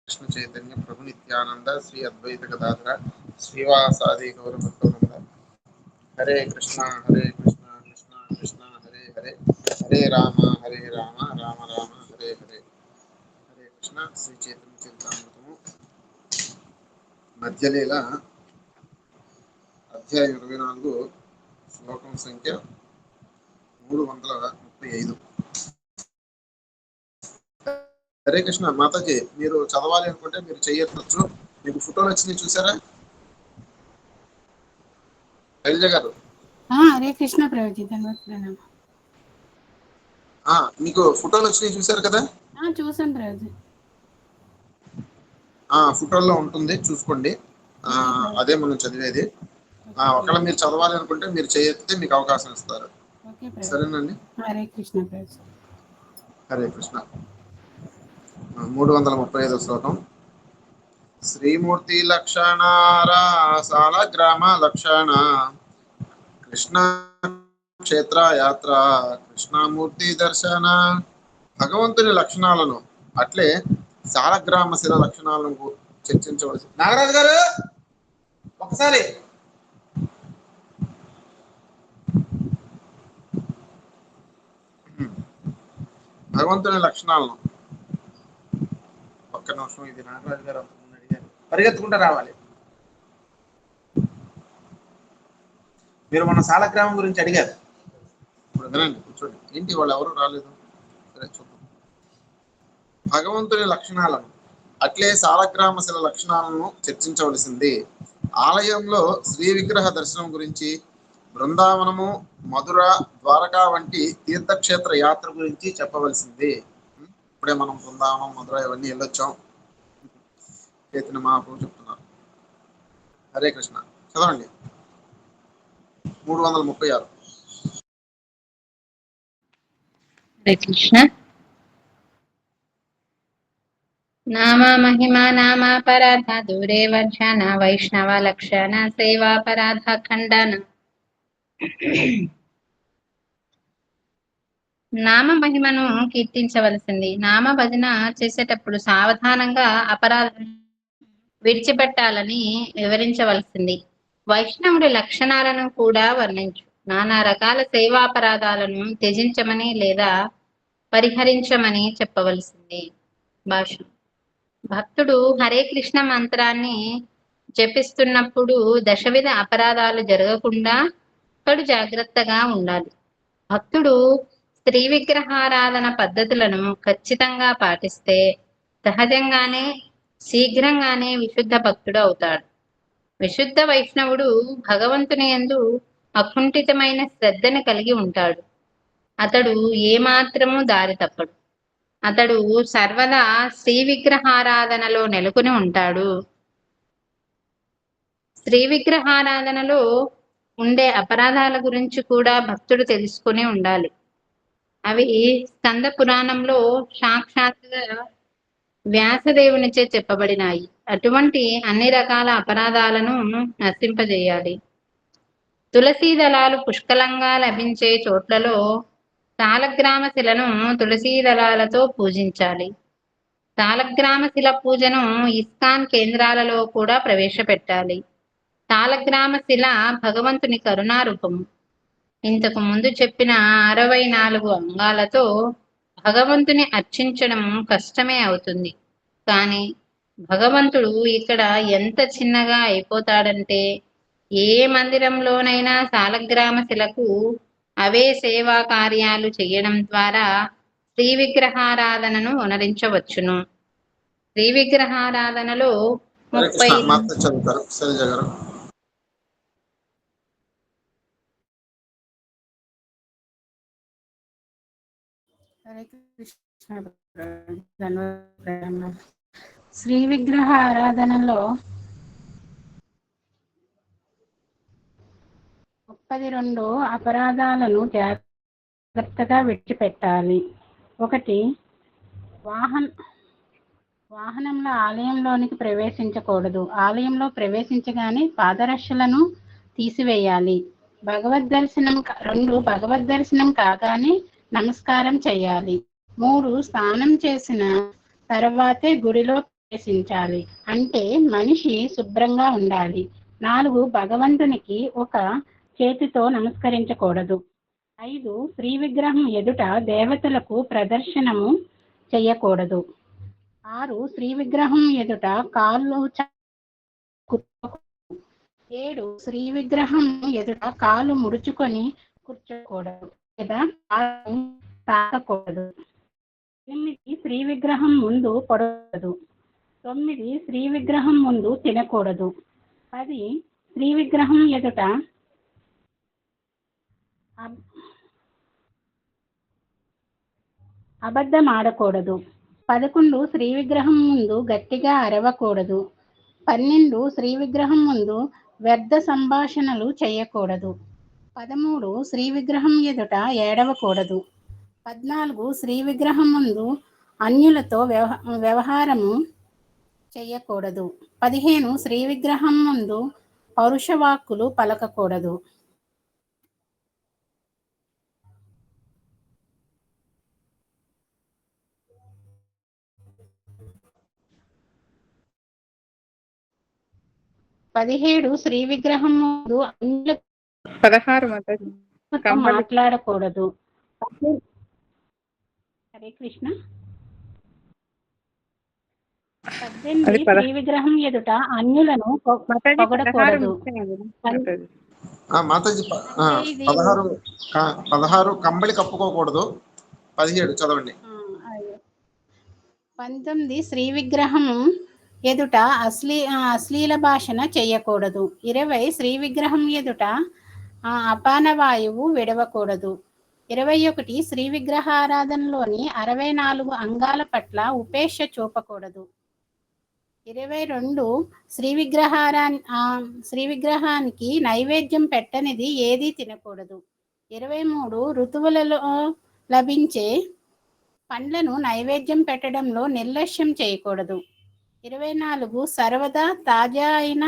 कृष्ण चैतन्य प्रभु नित्यानंद श्री अद्वैत गदाधर श्रीवासादि गौरभक्तवृंद हरे कृष्णा कृष्णा कृष्णा हरे हरे हरे राम राम राम हरे हरे हरे कृष्ण श्री चैतन्य चरितामृतము మధ్యలీల అధ్యాయం 24 శ్లోకం సంఖ్య 335. హరే కృష్ణ. మాతాజీ మీరు చదవాలి అనుకుంటే మీరు చేయొచ్చు. మీకు ఫోటోలు వచ్చినాయి చూసారా శైలజ గారు? హరే కృష్ణ ప్రభుజీ, ధన్యవాద ప్రణామ. మీకు ఫోటోలు వచ్చినాయి చూసారు కదా? చూసాను ప్రభుజీ. ఫోటోల్లో ఉంటుంది, చూసుకోండి. అదే మనం చదివేది. ఒకవేళ మీరు చదవాలి అనుకుంటే మీరు చేయొస్తే మీకు అవకాశం ఇస్తారు. సరేనండి. హరే కృష్ణ ప్రభుజీ. హరే కృష్ణ. 335 శ్లోకం. శ్రీమూర్తి లక్షణారా సాలగ్రామ లక్షణ కృష్ణ క్షేత్ర యాత్ర కృష్ణమూర్తి దర్శన. భగవంతుని లక్షణాలను అట్లే సాలగ్రామ శిల లక్షణాలను చర్చించవలసి. నాగరాజు గారు ఒకసారి భగవంతుని లక్షణాలను ఒక్క నిమిషం. ఇది నాగరాజు గారు అడిగారు, పరిగెత్తుకుంటూ రావాలి. మీరు మన సాలగ్రామం గురించి అడిగారు. ఇప్పుడు వినండి, కూర్చోండి. ఏంటి వాళ్ళు ఎవరు రాలేదు? సరే చూద్దాం. భగవంతుని లక్షణాలను అట్లే సాలగ్రామ శిల లక్షణాలను చర్చించవలసింది. ఆలయంలో శ్రీ విగ్రహ దర్శనం గురించి, బృందావనము, మధుర, ద్వారకా వంటి తీర్థక్షేత్ర యాత్ర గురించి చెప్పవలసింది. ఇప్పుడే మనం బృందావనం, మధుర ఇవన్నీ వెళ్ళొచ్చాం. చైతన్య మహాప్రభు చెప్తున్నారు. హరే కృష్ణ. చదవండి. 336. హరే కృష్ణ. నామా మహిమా నామాపరాధ దూరే వర్జన వైష్ణవ లక్షణ సేవాపరాధ ఖండన. నామ మహిమను కీర్తించవలసింది. నామ భజన చేసేటప్పుడు సావధానంగా అపరాధం విడిచిపెట్టాలని వివరించవలసింది. వైష్ణవుడి లక్షణాలను కూడా వర్ణించు. నానా రకాల సేవాపరాధాలను త్యజించమని లేదా పరిహరించమని చెప్పవలసింది. భాష. భక్తుడు హరే కృష్ణ మంత్రాన్ని జపిస్తున్నప్పుడు దశవిధ అపరాధాలు జరగకుండా కడు జాగ్రత్తగా ఉండాలి. భక్తుడు స్త్రీ విగ్రహారాధన పద్ధతులను ఖచ్చితంగా పాటిస్తే సహజంగానే శీఘ్రంగానే విశుద్ధ భక్తుడు అవుతాడు. విశుద్ధ వైష్ణవుడు భగవంతుని యందు అకుంఠితమైన శ్రద్ధను కలిగి ఉంటాడు. అతడు ఏమాత్రము దారి తప్పడు. అతడు సర్వదా శ్రీ విగ్రహారాధనలో నెలకొని ఉంటాడు. స్త్రీ విగ్రహారాధనలో ఉండే అపరాధాల గురించి కూడా భక్తుడు తెలుసుకుని ఉండాలి. అవి స్కంద పురాణంలో సాక్షాత్తుగా వ్యాసదేవునిచే చెప్పబడినాయి. అటువంటి అన్ని రకాల అపరాధాలను నశింపజేయాలి. తులసీ దళాలు పుష్కలంగా లభించే చోట్లలో సాలగ్రామ శిలను తులసీ దళాలతో పూజించాలి. సాలగ్రామ శిల పూజను ఇస్కాన్ కేంద్రాలలో కూడా ప్రవేశపెట్టాలి. సాలగ్రామ శిల భగవంతుని కరుణారూపము. ఇంతకు ముందు చెప్పిన 64 అంగాలతో భగవంతుని అర్చించడం కష్టమే అవుతుంది. కానీ భగవంతుడు ఇక్కడ ఎంత చిన్నగా అయిపోతాడంటే ఏ మందిరంలోనైనా సాలగ్రామ శిలకు అవే సేవా కార్యాలు చేయడం ద్వారా శ్రీ విగ్రహారాధనను వనరించవచ్చును. శ్రీ విగ్రహారాధనలో 30 శ్రీ విగ్రహ ఆరాధనలో 32 అపరాధాలను జాగ్రత్తగా విడిచిపెట్టాలి. 1. వాహనంలో ఆలయంలోనికి ప్రవేశించకూడదు. ఆలయంలో ప్రవేశించగానే పాదరక్షలను తీసివేయాలి. 2. భగవద్ దర్శనం కాగానే నమస్కారం చేయాలి. 3. స్నానం చేసిన తర్వాతే గుడిలో ప్రవేశించాలి. అంటే మనిషి శుభ్రంగా ఉండాలి. 4 భగవంతునికి ఒక చేతితో నమస్కరించకూడదు. 5 శ్రీ విగ్రహం ఎదుట దేవతలకు ప్రదర్శనము చేయకూడదు. 6 శ్రీ విగ్రహం ఎదుట కాళ్ళు కూర్చోకూడదు. 7 శ్రీ విగ్రహం ఎదుట కాలు ముడుచుకొని కూర్చోకూడదు లేదా కాలు తాకకూడదు. 8 శ్రీ విగ్రహం ముందు పడకూడదు. 9 శ్రీ విగ్రహం ముందు తినకూడదు. 10 శ్రీ విగ్రహం ఎదుట అబద్ధం ఆడకూడదు. 11 శ్రీ విగ్రహం ముందు గట్టిగా అరవకూడదు. 12 శ్రీ విగ్రహం ముందు వ్యర్థ సంభాషణలు చేయకూడదు. 13 శ్రీ విగ్రహం ఎదుట ఏడవకూడదు. 14 శ్రీ విగ్రహం ముందు అన్యులతో వ్యవహారము చేయకూడదు. 15 శ్రీ విగ్రహం ముందు పౌరుషవాక్కులు పలకకూడదు. శ్రీ విగ్రహం ముందు అన్యులతో 16 మాట్లాడకూడదు. హరే కృష్ణ. 18 శ్రీ విగ్రహం ఎదుట అన్యులను పొగడకూడదు. మాతాజీ 16 కంబళి కప్పుకోకూడదు. 17 చదవండి. 19 శ్రీ విగ్రహం ఎదుట అశ్లీల భాషణ చేయకూడదు. 20 శ్రీ విగ్రహం ఎదుట అపానవాయువు విడవకూడదు. 21 శ్రీ విగ్రహారాధనలోని 64 అంగాల పట్ల ఉపేక్ష చూపకూడదు. 22 శ్రీ విగ్రహానికి నైవేద్యం పెట్టనిది ఏదీ తినకూడదు. 23 ఋతువులలో లభించే పండ్లను నైవేద్యం పెట్టడంలో నిర్లక్ష్యం చేయకూడదు. 24 సర్వదా తాజా అయిన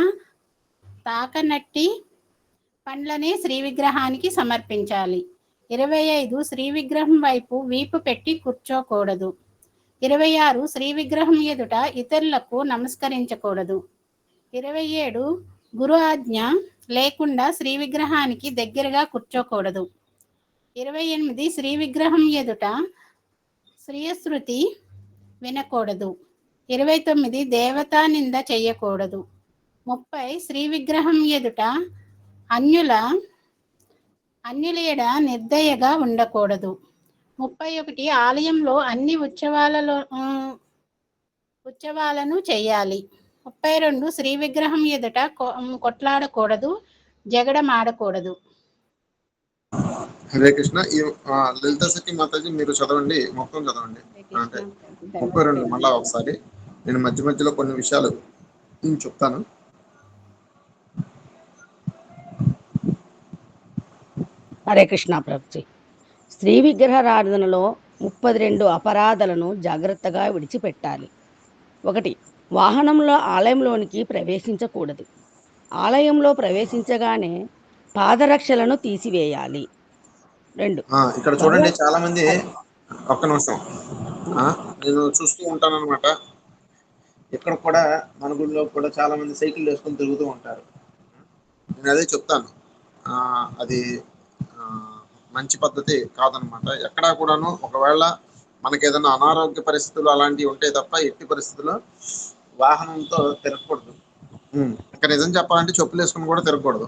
తాకనట్టి పండ్లనే శ్రీ విగ్రహానికి సమర్పించాలి. 25 శ్రీ విగ్రహం వైపు వీపు పెట్టి కూర్చోకూడదు. 26 శ్రీ విగ్రహం ఎదుట ఇతరులకు నమస్కరించకూడదు. 27 గురు ఆజ్ఞ లేకుండా శ్రీ విగ్రహానికి దగ్గరగా కూర్చోకూడదు. 28 శ్రీ విగ్రహం ఎదుట శ్రీయశృతి వినకూడదు. 29 దేవతా నింద చేయకూడదు. 30 శ్రీ విగ్రహం ఎదుట అన్యుల ఎడ నిర్దయగా ఉండకూడదు. 31 ఆలయంలో అన్ని ఉత్సవాలను చేయాలి. 32 శ్రీ విగ్రహం ఎదుట కొట్లాడకూడదు, జగడమాడకూడదు. హరే కృష్ణ. ఈ లలిత సఖి మాతాజీ మీరు చదవండి, మొత్తం చదవండి. అంటే 32 మళ్ళా ఒకసారి నేను మధ్య మధ్యలో కొన్ని విషయాలు చెప్తాను. హరే కృష్ణ ప్రభుజీ. శ్రీ విగ్రహారాధనలో 32 అపరాధాలను జాగ్రత్తగా విడిచిపెట్టాలి. 1 వాహనంలో ఆలయంలోనికి ప్రవేశించకూడదు. ఆలయంలో ప్రవేశించగానే పాదరక్షలను తీసివేయాలి. 2 ఇక్కడ చూడండి, చాలా మంది ఒక్క నిమిషం నేను చూస్తూ ఉంటాను అనమాట. ఇక్కడ కూడా మన గుడిలో కూడా చాలా మంది సైకిల్ వేసుకొని తిరుగుతూ ఉంటారు. నేను అదే చెప్తాను, అది మంచి పద్ధతి కాదనమాట. ఎక్కడా కూడాను ఒకవేళ మనకి ఏదైనా అనారోగ్య పరిస్థితులు అలాంటివి ఉంటే తప్ప ఎట్టి పరిస్థితుల్లో వాహనంతో తిరగకూడదు. ఇంకా నిజం చెప్పాలంటే చెప్పులు వేసుకుని కూడా తిరగకూడదు.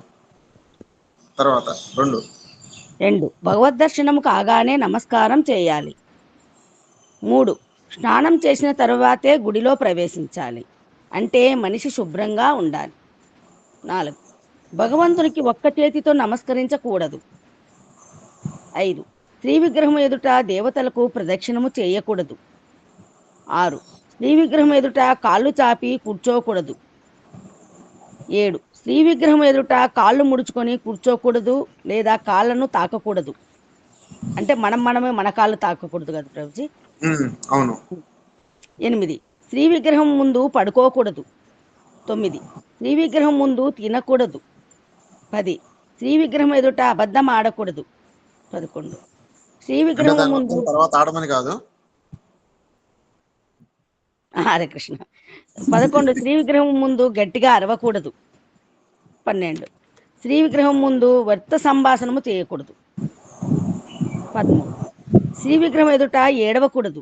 తర్వాత 2 భగవద్ దర్శనం కాగానే నమస్కారం చేయాలి. 3 స్నానం చేసిన తరువాతే గుడిలో ప్రవేశించాలి. అంటే మనిషి శుభ్రంగా ఉండాలి. 4 భగవంతునికి ఒక్క చేతితో నమస్కరించకూడదు. 5 శ్రీ విగ్రహం ఎదుట దేవతలకు ప్రదక్షిణము చేయకూడదు. 6 శ్రీ విగ్రహం ఎదుట కాళ్ళు చాపి కూర్చోకూడదు. 7 శ్రీ విగ్రహం ఎదుట కాళ్ళు ముడుచుకొని కూర్చోకూడదు లేదా కాళ్ళను తాకకూడదు. అంటే మనమే మన కాళ్ళు తాకకూడదు కదా ప్రభుజీ. అవును. 8 శ్రీ విగ్రహం ముందు పడుకోకూడదు. 9 శ్రీ విగ్రహం ముందు తినకూడదు. 10 శ్రీ విగ్రహం ఎదుట అబద్ధం ఆడకూడదు. 11 శ్రీ విగ్రహం ముందు తర్వాత ఆడమని కాదు. హరే కృష్ణ. 11 శ్రీ విగ్రహం ముందు గట్టిగా అరవకూడదు. 12 శ్రీ విగ్రహం ముందు వ్యర్థ సంభాషణము చేయకూడదు. 13 శ్రీ విగ్రహం ఎదుట ఏడవకూడదు.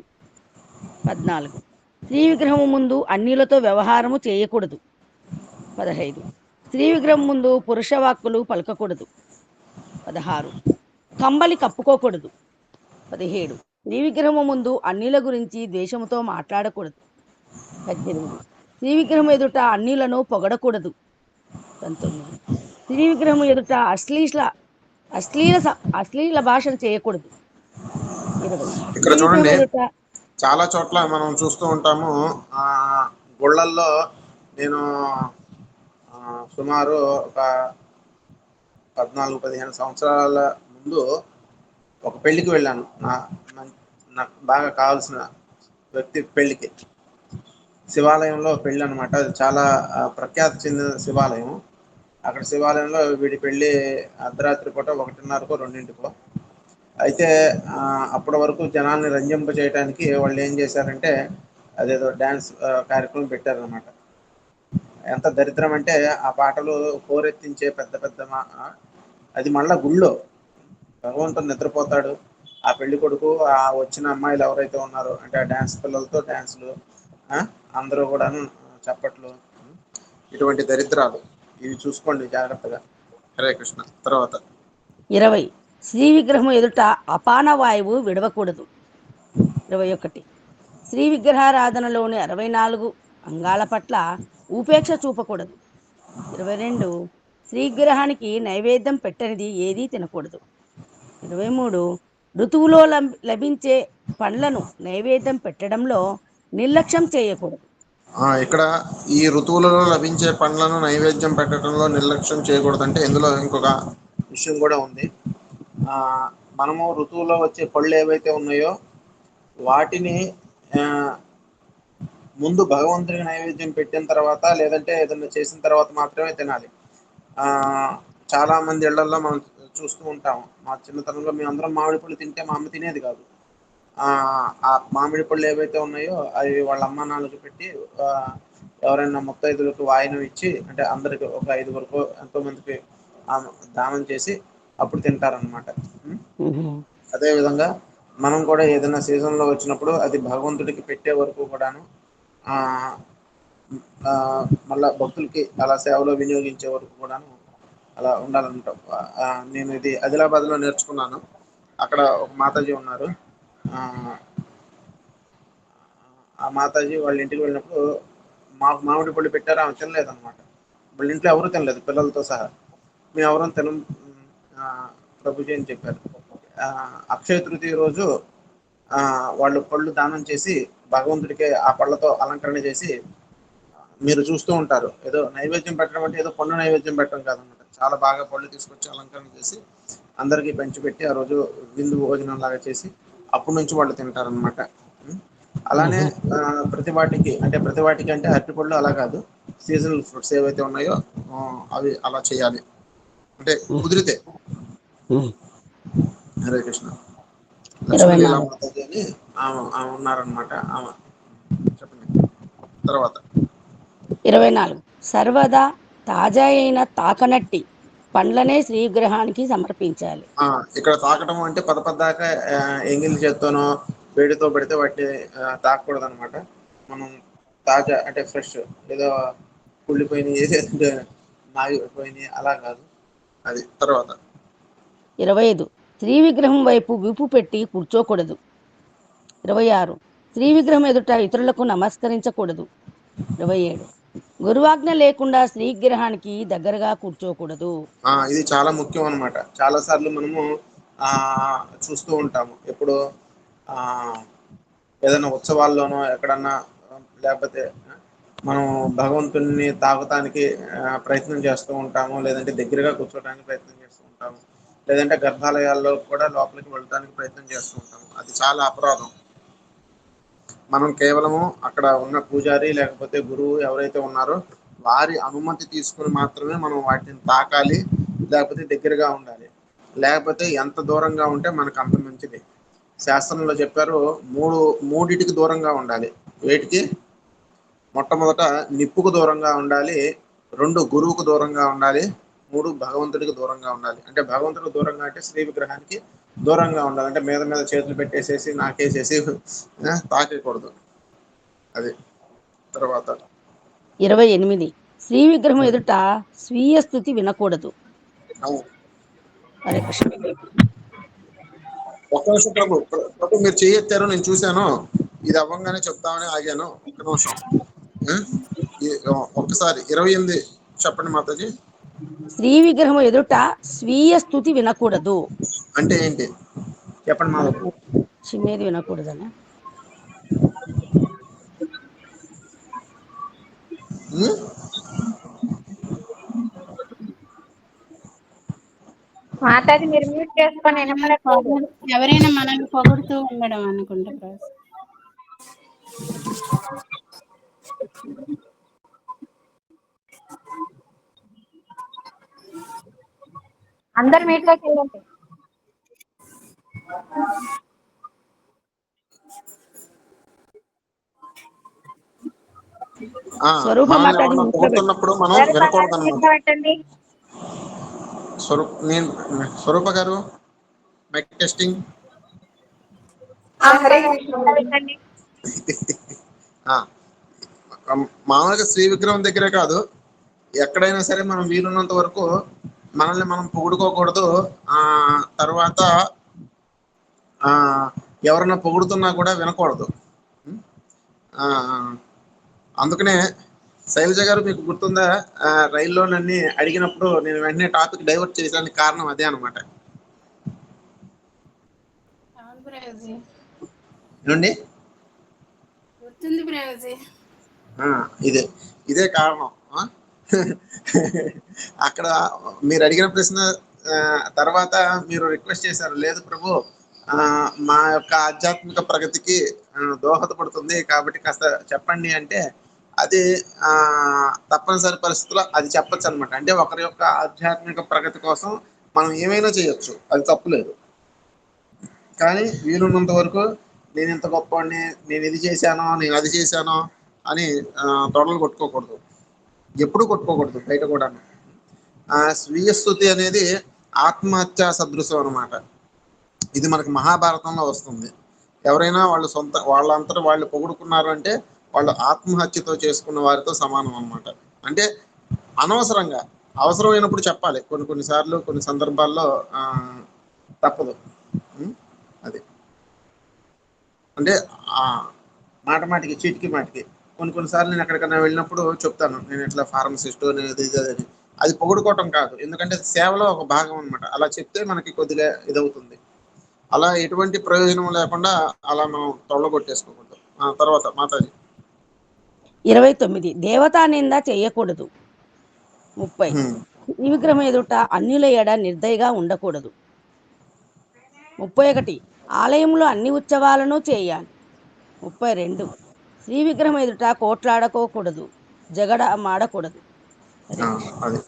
14 శ్రీ విగ్రహం ముందు అన్యులతో వ్యవహారము చేయకూడదు. 15 శ్రీ విగ్రహం ముందు పురుష వాక్కులు పలకకూడదు. 16 కంబలి కప్పుకోకూడదు. 17 శ్రీ విగ్రహము ముందు అన్యుల గురించి ద్వేషముతో మాట్లాడకూడదు. 18 శ్రీ విగ్రహం ఎదుట అన్యులను పొగడకూడదు. 19 శ్రీ విగ్రహం ఎదుట అశ్లీల భాషలు చేయకూడదు. 20 ఇక్కడ శ్రీ విగ్రహం చూడండి, ఎదుట చాలా చోట్ల మనం చూస్తూ ఉంటాము. గుళ్ళల్లో నేను సుమారు ఒక 14-15 సంవత్సరాల ముందు ఒక పెళ్లికి వెళ్ళాను. నాకు బాగా కావాల్సిన వ్యక్తి పెళ్లికి. శివాలయంలో పెళ్ళి అనమాట. అది చాలా ప్రఖ్యాతి చెందిన శివాలయం. అక్కడ శివాలయంలో వీడి పెళ్ళి అర్ధరాత్రి పూట 1:30కో 2కో. అయితే అప్పటి వరకు జనాల్ని రంజింప చేయడానికి వాళ్ళు ఏం చేశారంటే అదేదో డ్యాన్స్ కార్యక్రమం పెట్టారనమాట. ఎంత దరిద్రం అంటే ఆ పాటలు హోరెత్తించే పెద్ద పెద్ద అది మళ్ళా గుళ్ళో భగవంతుడు నిద్రపోతాడు. ఆ పెళ్లి కొడుకు ఆ వచ్చిన అమ్మాయిలు ఎవరైతే ఉన్నారో అంటే ఆ డ్యాన్స్ పిల్లలతో డ్యాన్సులు, అందరూ కూడాను చప్పట్లు, ఇటువంటి దరిద్రాలు ఇవి చూసుకోండి జాగ్రత్తగా. హరే కృష్ణ. తర్వాత 20 శ్రీ విగ్రహం ఎదుట అపాన వాయువు విడవకూడదు. 21 శ్రీ విగ్రహారాధనలోని 64 అంగాల పట్ల ఉపేక్ష చూపకూడదు. 22 శ్రీ విగ్రహానికి నైవేద్యం పెట్టనిది ఏదీ తినకూడదు. 23 ఋతువులో లభించే పండ్లను నైవేద్యం పెట్టడంలో నిర్లక్ష్యం చేయకూడదు. ఇక్కడ ఈ ఋతువులలో లభించే పండ్లను నైవేద్యం పెట్టడంలో నిర్లక్ష్యం చేయకూడదు అంటే ఇందులో ఇంకొక విషయం కూడా ఉంది. మనము ఋతువులో వచ్చే పళ్ళు ఏవైతే ఉన్నాయో వాటిని ముందు భగవంతుడికి నైవేద్యం పెట్టిన తర్వాత లేదంటే ఏదైనా చేసిన తర్వాత మాత్రమే తినాలి. చాలా మంది ఇళ్లలో మనం చూస్తూ ఉంటాము. మా చిన్నతనంలో మేము అందరం మామిడి పళ్ళు తింటే మా అమ్మ తినేది కాదు. ఆ మామిడి పళ్ళు ఏవైతే ఉన్నాయో అవి వాళ్ళ అమ్మ నాన్నలకు పెట్టి ఎవరైనా ముత్తైదులకు వాయినం ఇచ్చి, అంటే అందరికి ఒక 5గురికో ఎంతో మందికి దానం చేసి అప్పుడు తింటారనమాట. అదేవిధంగా మనం కూడా ఏదైనా సీజన్లో వచ్చినప్పుడు అది భగవంతుడికి పెట్టే వరకు కూడాను మళ్ళా భక్తులకి అలా సేవలో వినియోగించే వరకు కూడాను అలా ఉండాలంటాం. నేను ఇది ఆదిలాబాద్లో నేర్చుకున్నాను. అక్కడ ఒక మాతాజీ ఉన్నారు. ఆ మాతాజీ వాళ్ళ ఇంటికి వెళ్ళినప్పుడు మాకు మామిడి పళ్ళు పెట్టారు, ఆమె తినలేదన్నమాట. వాళ్ళ ఇంట్లో ఎవరు తినలేదు పిల్లలతో సహా. మేము ఎవరూ తినం ప్రభుజీ అని చెప్పారు. అక్షయ తృతీయ రోజు వాళ్ళు పళ్ళు దానం చేసి భగవంతుడికి ఆ పళ్ళతో అలంకరణ చేసి మీరు చూస్తూ ఉంటారు. ఏదో నైవేద్యం పెట్టడం అంటే ఏదో పళ్ళు నైవేద్యం పెట్టడం కాదనమాట. చాలా బాగా పళ్ళు తీసుకొచ్చి అలంకరణ చేసి అందరికీ పంచిపెట్టి ఆ రోజు విందు భోజనం లాగా చేసి అప్పటి నుంచి వాళ్ళు తింటారనమాట. అలానే ప్రతి వాటికి అంటే అరటిపళ్ళు అలా కాదు, సీజనల్ ఫ్రూట్స్ ఏవైతే ఉన్నాయో అవి అలా చేయాలి అంటే కుదిరితే. హరే కృష్ణ. లక్ష్మీలీలా మాతాజీ అని ఆమె ఉన్నారనమాట. ఆమె చెప్పండి. తర్వాత 24 సర్వదా తాజా అయిన తాకనట్టి పండ్లనే శ్రీ విగ్రహానికి సమర్పించాలి. ఇక్కడ తాకటం అంటే పదపద్దాక ఎంగిలి చేత్తోనో వేడితో పెడితే వాటిని తాకూడదు అనమాట. మనం తాజా అంటే ఫ్రెష్, ఏదో కుళ్ళిపోయినాయి ఏదైతే నాగిపోయినాయి అలా కాదు అది. తర్వాత 25 శ్రీ విగ్రహం వైపు వీపు పెట్టి కూర్చోకూడదు. 26 శ్రీ విగ్రహం ఎదుట ఇతరులకు నమస్కరించకూడదు. 27 గురువాజ్ఞ లేకుండా శ్రీ విగ్రహానికి దగ్గరగా కూర్చోకూడదు. ఇది చాలా ముఖ్యం అనమాట. చాలా సార్లు మనము చూస్తూ ఉంటాము. ఎప్పుడు ఏదైనా ఉత్సవాల్లోనో ఎక్కడన్నా లేకపోతే మనం భగవంతుని తాకటానికి ప్రయత్నం చేస్తూ ఉంటాము, లేదంటే దగ్గరగా కూర్చోడానికి ప్రయత్నం చేస్తూ ఉంటాము, లేదంటే గర్భాలయాల్లో కూడా లోపలికి వెళ్ళడానికి ప్రయత్నం చేస్తూ ఉంటాము. అది చాలా అపరాధం. మనం కేవలము అక్కడ ఉన్న పూజారి లేకపోతే గురువు ఎవరైతే ఉన్నారో వారి అనుమతి తీసుకుని మాత్రమే మనం వాటిని తాకాలి, లేకపోతే దగ్గరగా ఉండాలి. లేకపోతే ఎంత దూరంగా ఉంటే మనకు అంత మంచిది. శాస్త్రంలో చెప్పారు మూడిటికి దూరంగా ఉండాలి. వేటికి? మొట్టమొదట నిప్పుకు దూరంగా ఉండాలి, 2 గురువుకు దూరంగా ఉండాలి, 3 భగవంతుడికి దూరంగా ఉండాలి. అంటే భగవంతుడికి దూరంగా అంటే శ్రీ విగ్రహానికి దూరంగా ఉండాలి. అంటే మీద మీద చేతులు పెట్టేసేసి నాకేసేసి తాకేయకూడదు. అది తర్వాత 28 శ్రీ విగ్రహం ఎదుట స్వీయ స్థుతి వినకూడదు. అవును. హరే కృష్ణ. ఒక్క నిమిషం ప్రభు, ప్రభు మీరు చేయెత్తారు, నేను చూశాను. ఇది అవ్వంగానే చెప్తామని ఆగాను. ఒక్క నిమిషం. ఆ? ఒక్కసారి 28 చెప్పండి మాతాజీ. శ్రీ విగ్రహం ఎదుట స్వీయ స్థుతి వినకూడదు అంటే ఏంటి చెప్పండి మాధవ్. చిన్నది వినకూడదనా? ఉం? మాతాజీ మీరు మ్యూట్ చేసుకొని వినపడట్లేదు. ఎవరైనా మనల్ని పొగుడుతూ ఉండడం అనుకుంటా ప్రభు. అందరు మీట్లోకి వెళ్ళండి. స్వరూప మనల్ని మాతాజీ ఎవరన్నా మ్యూట్లో పెట్టు. పొగుడుతున్నప్పుడు మనం వినకూడదు అనమాట. పెట్టండి. స్వరూప గారు మైక్ టెస్టింగ్. పెట్టండి. మామూలుగా శ్రీ విగ్రహం దగ్గరే కాదు, ఎక్కడైనా సరే మనం వీలున్నంత వరకు మనల్ని మనం పొగుడుకోకూడదు. తర్వాత ఎవరన్నా పొగుడుతున్నా కూడా వినకూడదు. ఆ, అందుకనే శైలజ గారు మీకు గుర్తుందా, రైల్లో నన్ను అడిగినప్పుడు నేను వెంటనే టాపిక్ డైవర్ట్ చేసానికి కారణం అదే అనమాట. అవును ప్రభుజీ, ఏమండి? గుర్తుంది ప్రభుజీ. ఇదే కారణం. అక్కడ మీరు అడిగిన ప్రశ్న తర్వాత మీరు రిక్వెస్ట్ చేశారు, లేదు ప్రభు మా యొక్క ఆధ్యాత్మిక ప్రగతికి దోహదపడుతుంది కాబట్టి కాస్త చెప్పండి అంటే, అది తప్పనిసరి పరిస్థితుల్లో అది చెప్పచ్చు అనమాట. అంటే ఒకరి యొక్క ఆధ్యాత్మిక ప్రగతి కోసం మనం ఏమైనా చేయొచ్చు, అది తప్పులేదు. కానీ వీలున్నంత వరకు నేను ఇంత గొప్పవాడిని, నేను ఇది చేశానో, నేను అది చేశానో అని తొడలు కొట్టుకోకూడదు, ఎప్పుడూ కొట్టుకోకూడదు బయట కూడా. స్వీయ స్థుతి అనేది ఆత్మహత్యా సదృశం అనమాట. ఇది మనకి మహాభారతంలో వస్తుంది. ఎవరైనా వాళ్ళంతటా వాళ్ళు పొగుడుకున్నారు అంటే వాళ్ళు ఆత్మహత్యతో చేసుకున్న వారితో సమానం అనమాట. అంటే అనవసరంగా, అవసరమైనప్పుడు చెప్పాలి, కొన్నిసార్లు కొన్ని సందర్భాల్లో తప్పదు. అది అంటే మాట మాటికి, చీటికి మాటికి కొన్నిసార్లు నేను ఎక్కడికైనా వెళ్ళినప్పుడు చెప్తాను, నేను ఇట్లా ఫార్మసిస్ట్, నేను ఇది అని. అది పొగుడుకోవటం కాదు, ఎందుకంటే సేవలో ఒక భాగం అనమాట. అలా చెప్తే మనకి కొద్దిగా ఇదవుతుంది. అలా ఎటువంటి ప్రయోజనం లేకుండా అలా మనం తొళ్ళగొట్టేసుకోకూడదు. తర్వాత మాతాజీ 29 దేవతా నింద చేయకూడదు. 30 ఈ విగ్రహం ఎదుట అన్యుల ఎడ నిర్దయగా ఉండకూడదు. 31 ఆలయంలో అన్ని ఉత్సవాలను చేయాలి. 32 శ్రీ విగ్రహం ఎదుట కోట్లాడుకోకూడదు, జగడ మాడకూడదు. అది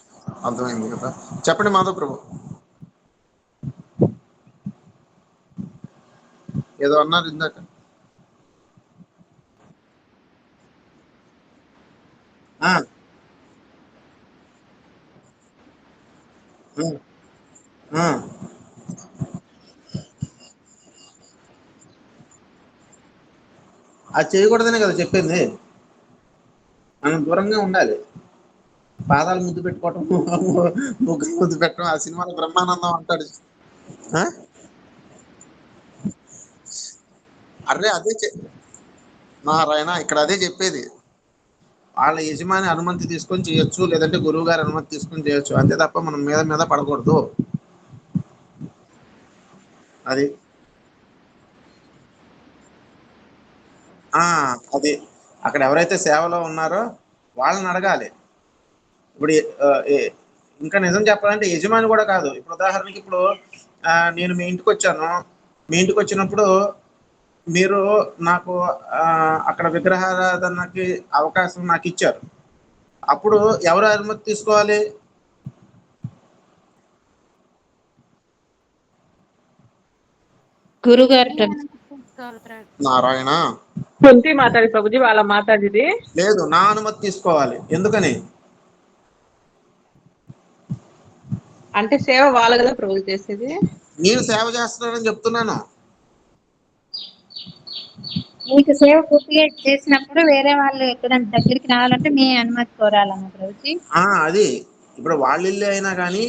అర్థమైంది కదా. చెప్పండి మాధవ్ ప్రభు, ఏదో అన్నారు ఇందాక. అది చేయకూడదనే కదా చెప్పింది. మనం దూరంగా ఉండాలి. పాదాలు ముద్దు పెట్టుకోవటం, ముగ్గురు ముద్దు పెట్టడం, ఆ సినిమాలో బ్రహ్మానందం అంటాడు. అరే అదే నారాయణ ఇక్కడ అదే చెప్పేది. వాళ్ళ యజమాని అనుమతి తీసుకొని చేయొచ్చు, లేదంటే గురువు గారి అనుమతి తీసుకొని చేయొచ్చు, అంతే తప్ప మనం మీద మీద పడకూడదు. అది అది అక్కడ ఎవరైతే సేవలో ఉన్నారో వాళ్ళని అడగాలి. ఇప్పుడు ఇంకా నిజం చెప్పాలంటే యజమాని కూడా కాదు. ఇప్పుడు ఉదాహరణకి ఇప్పుడు నేను మీ ఇంటికి వచ్చాను, మీ ఇంటికి వచ్చినప్పుడు మీరు నాకు అక్కడ విగ్రహారాధనకి అవకాశం నాకు ఇచ్చారు. అప్పుడు ఎవరు అనుమతి తీసుకోవాలి? గురుగారు. నారాయణ కుంతి మాతాడి ప్రభుజీ వాళ్ళ మాతాడిది. లేదు, నా అనుమతి తీసుకోవాలి. ఎందుకని? అంటే సేవ వాళ్ళ కదా ప్రభుజీ చేసేది. నేను సేవ చేస్తున్నానని చెప్తున్నాను. మీకు సేవ పూర్తిగా చేసినప్పుడు వేరే వాళ్ళు ఎక్కడైనా దగ్గరికి రావాలంటే మీ అనుమతి కోరాలన్న ప్రభుజీ. అది ఇప్పుడు వాళ్ళ ఇల్లు అయినా కానీ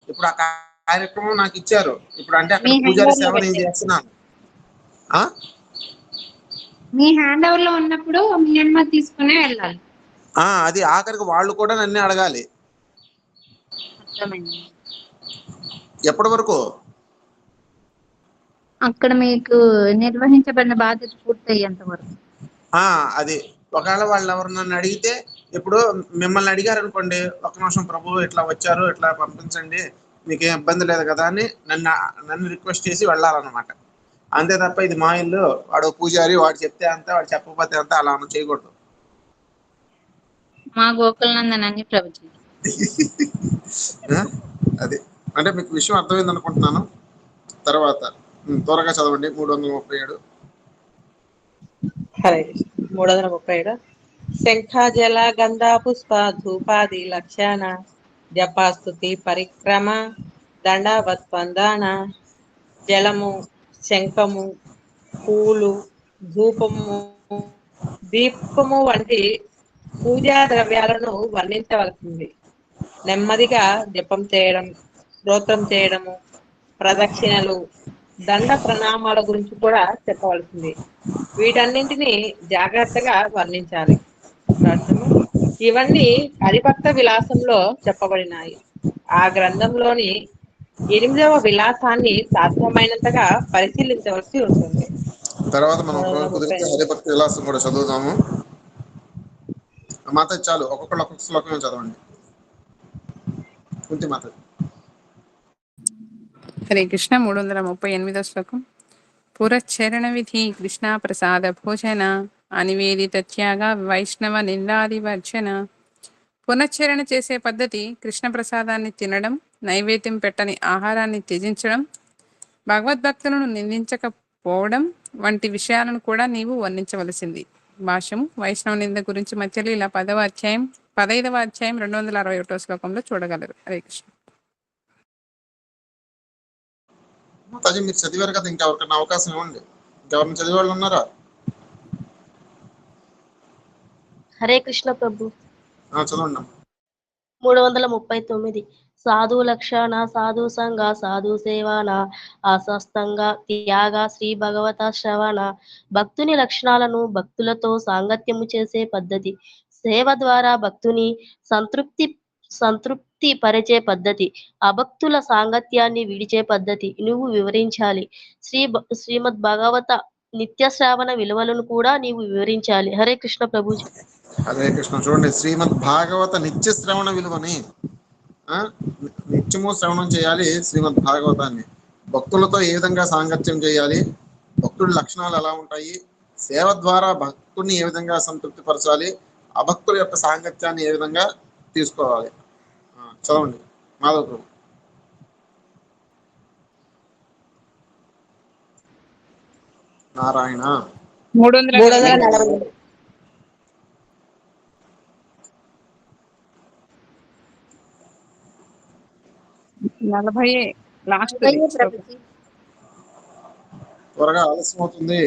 ఇప్పుడు ఆ కార్యక్రమం నాకు ఇచ్చారు. ఇప్పుడు అంటే అక్కడ మీ పూజారి హ్యాండ్ సేవ ఓవర్ నేను లో చేస్తున్నాను. మీ హ్యాండ్ ఓవర్ లో ఉన్నప్పుడు మీ అనుమతి తీసుకునే వెళ్ళాలి. అది ఆఖరికి వాళ్ళు కూడా నన్ను అడగాలి. అర్థమైంది. ఎప్పటి వరకు? అక్కడ మీకు నిర్వహించబడిన బాధ్యత పూర్తయ్యేంత వరకు. అది ఒకవేళ వాళ్ళు ఎవరు నన్ను అడిగితే, ఇప్పుడు మిమ్మల్ని అడిగారు అనుకోండి, ఒక నిమిషం ప్రభు ఇట్లా వచ్చారు, ఇట్లా పంపించండి, మీకేం ఇబ్బంది లేదు కదా అని నన్ను రిక్వెస్ట్ చేసి వెళ్ళాలన్నమాట. అంతే తప్ప ఇది మా ఇల్లు, వాడు పూజారి, వాడు చెప్తే అంతా, వాడు చెప్పకపోతే అంతా అలా మనం చేయకూడదు. మా గోకులనందన్ అని ప్రభుజీ. అది అంటే మీకు విషయం అర్థమైంది అనుకుంటున్నాను. తర్వాత త్వరగా చదవండి. 337. హరే 337. శంఖ జల గంధ పుష్ప ధూపాది లక్షణ జపాస్తుతి పరిక్రమ దండవత్ వందన జలము, శంఖము, పూలు, ధూపము, దీపము వంటి పూజా ద్రవ్యాలను వర్ణించవలసింది. నెమ్మదిగా జపం చేయడం, స్తోత్రం చేయడము, ప్రదక్షిణలు, దండ ప్రణామాల గురించి కూడా చెప్పవలసింది. వీటన్నింటినీ జాగ్రత్తగా వర్ణించాలి. ఇవన్నీ హరిభక్త విలాసంలో చెప్పబడినాయి. ఆ గ్రంథంలోని 8వ విలాసాన్ని సాధ్యమైనంతగా పరిశీలించవలసి ఉంటుంది. తర్వాత మనం కుదిరితే హరిభక్తి విలాసం కూడా చదువుదాము. మాత చాలు, ఒక్కొక్క శ్లోకమే చదవండి. కుంతి మాత. హరే కృష్ణ. 338వ శ్లోకం. పురచ్చరణ విధి కృష్ణ ప్రసాద భోజన అనివేదిత త్యాగ వైష్ణవ నిందాది వర్జన. పునశ్చరణ చేసే పద్ధతి కృష్ణ ప్రసాదాన్ని తినడం, నైవేద్యం పెట్టని ఆహారాన్ని త్యజించడం, భగవద్భక్తులను నిందించకపోవడం వంటి విషయాలను కూడా నీవు వర్ణించవలసింది. భాష్యము. వైష్ణవ నింద గురించి మధ్యలీల 15వ అధ్యాయం 261వ శ్లోకంలో చూడగలరు. హరే కృష్ణ. మాతాజీ మీరు చదివారు కదా, ఇంకెవరికన్నా అవకాశం ఇవ్వండి. ఇంకెవరిని చదివే వాళ్ళు ఉన్నారా? హరే కృష్ణ ప్రభు. చదవండి. 339. సాధు లక్షణ సాధు సంగ సాధు సేవన ఆసస్తంగ త్యాగ శ్రీ భగవత శ్రవణ. భక్తుని లక్షణాలను భక్తులతో సాంగత్యము చేసే పద్ధతి, సేవ ద్వారా భక్తుని సంతృప్తి పరిచే పద్ధతి, అభక్తుల సాంగత్యాన్ని విడిచే పద్ధతి నువ్వు వివరించాలి. శ్రీమద్ భగవత నిత్య శ్రావణ విలువలను కూడా నీవు వివరించాలి. హరే కృష్ణ ప్రభుజీ. హరే కృష్ణ. చూడండి, శ్రీమద్ భాగవత నిత్య శ్రవణ విలువని, నిత్యము శ్రవణం చేయాలి శ్రీమద్ భాగవతాన్ని. భక్తులతో ఏ విధంగా సాంగత్యం చేయాలి, భక్తుడి లక్షణాలు ఎలా ఉంటాయి, సేవ ద్వారా భక్తుడిని ఏ విధంగా సంతృప్తి పరచాలి, అభక్తుల యొక్క సాంగత్యాన్ని ఏ విధంగా తీసుకోవాలి. చదవండి మాధవ్ ప్రభు. నారాయణ. 340. లాస్ట్ ప్రభుజీ. త్వరగా ఆలస్యం అవుతుంది.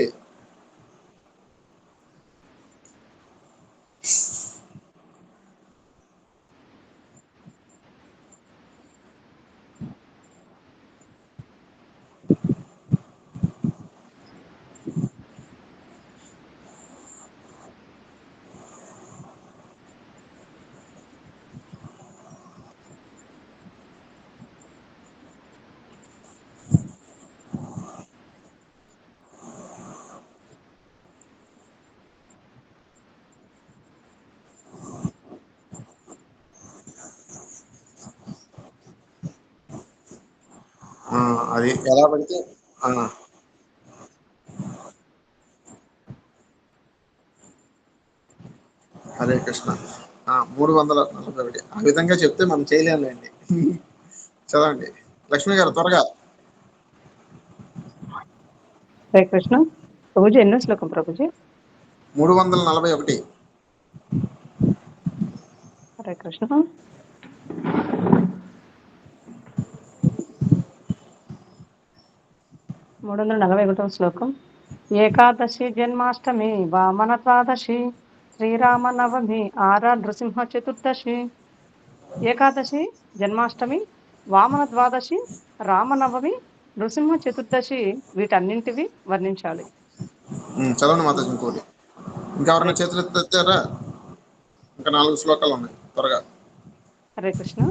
అది ఎలా పడితే హరే కృష్ణ. 341. ఆ విధంగా చెప్తే మనం చేయలేములేండి. చదవండి లక్ష్మి గారు త్వరగా. హరే కృష్ణ ప్రభుజీ. ఎన్నో శ్లోకం ప్రభుజీ? 341. హరే కృష్ణ. 341 శ్లోకం. ఏకాదశి జన్మాష్టమి వామన ద్వాదశి శ్రీరామనవమి ఆర్ఆర్ నృసింహ చతుర్దశి. ఏకాదశి జన్మాష్టమి, వామన ద్వాదశి, రామనవమి, నృసింహ చతుర్దశి వీటన్నింటివి వర్ణించాలి. చదవండి మాతాజీ ఇంకోటి. ఇంకెవరైనా చేతులు ఎత్తారా? ఇంకా 4 శ్లోకాలు ఉన్నాయి, త్వరగా. హరే కృష్ణ.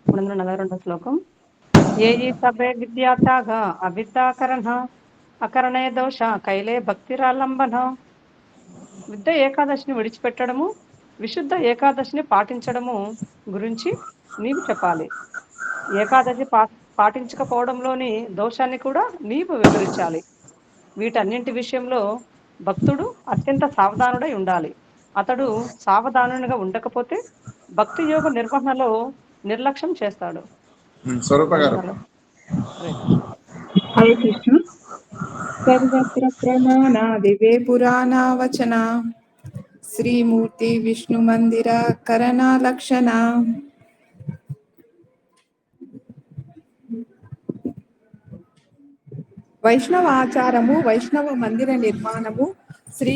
342 శ్లోకం. ఏ ఈ సభే విద్యాత్యాగ అవిద్యాకరణ అకరణే దోష కైలే భక్తిరాలంబన. విద్య ఏకాదశిని విడిచిపెట్టడము, విశుద్ధ ఏకాదశిని పాటించడము గురించి నీవు చెప్పాలి. ఏకాదశి పాటించకపోవడంలోని దోషాన్ని కూడా నీవు వివరించాలి. వీటన్నింటి విషయంలో భక్తుడు అత్యంత సావధానుడై ఉండాలి. అతడు సావధానునిగా ఉండకపోతే భక్తి యోగ నిర్వహణలో నిర్లక్ష్యం చేస్తాడు. స్వరూప గారు. హరే కృష్ణ. సర్వత్ర ప్రమాణాదివే పురాణావచన శ్రీమూర్తి విష్ణు మందిర కరణాలక్షణ. వైష్ణవ ఆచారము, వైష్ణవ మందిర నిర్మాణము, శ్రీ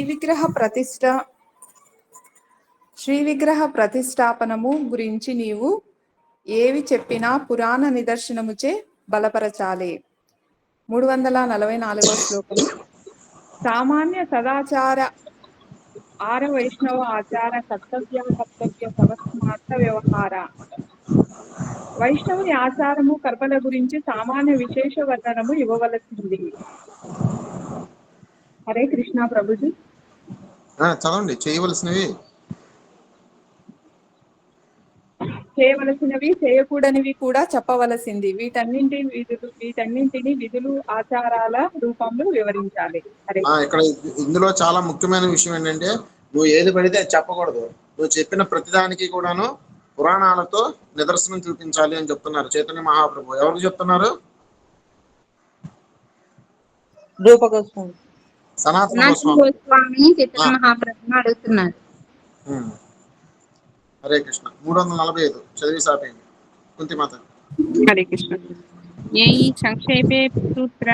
విగ్రహ ప్రతిష్టాపనము గురించి నీవు ఏవి చెప్పినా పురాణ నిదర్శనముచే బలపరచాలి. 344 శ్లోకము. సామాన్య సదాచార ఆర వైష్ణవ ఆచార కర్తవ్య సమస్మార్థ వ్యవహార. వైష్ణవుని ఆచారము కర్మల గురించి సామాన్య విశేష వర్ణనము ఇవ్వవలసింది. హరే కృష్ణ ప్రభుజీ. చదవండి. చేయవలసినవి చేయకూడనివి కూడా చెప్పవలసింది. వీటన్నింటిని విధులు ఆచారాల రూపంలో వివరించాలి. ఇక్కడ ఇందులో చాలా ముఖ్యమైన విషయం ఏంటంటే, నువ్వు ఏది పడితే అది చెప్పకూడదు. నువ్వు చెప్పిన ప్రతిదానికి కూడాను పురాణాలతో నిదర్శనం చూపించాలి అని చెప్తున్నారు చైతన్య మహాప్రభు. ఎవరు చెప్తున్నారు? సనాతన గోస్వామి చైతన్య మహాప్రభుని అడుగుతున్నారు. హరే కృష్ణ. 345 చదివి సాపేయండి కుంతిమాత. హరే కృష్ణ. యహి సంక్షేపే సూత్ర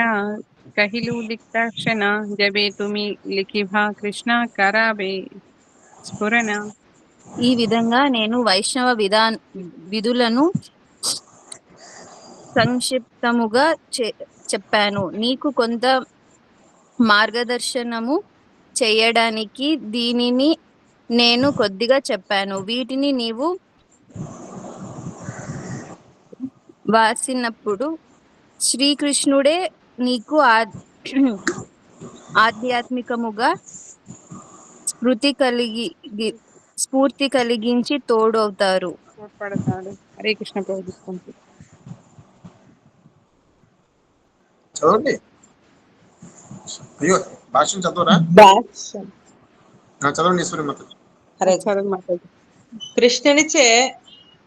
కహిలు దిక్తాక్షణ జబే తుమి లిఖిభా కృష్ణ కరాబే స్ఫురణ. ఈ విధంగా నేను వైష్ణవ విధులను సంక్షిప్తముగా చెప్పాను. నీకు కొంత మార్గదర్శనము చేయడానికి దీనిని నేను కొద్దిగా చెప్పాను. వీటిని నీవు వాసినప్పుడు శ్రీకృష్ణుడే నీకు ఆధ్యాత్మికముగా స్ఫూర్తి కలిగించి తోడవుతారు. హరే కృష్ణ ప్రభుత్వం. చదవండి. అయ్యో భాష్యం చదవరా? చదవండి ఈశ్వరి మాత. కృష్ణునిచే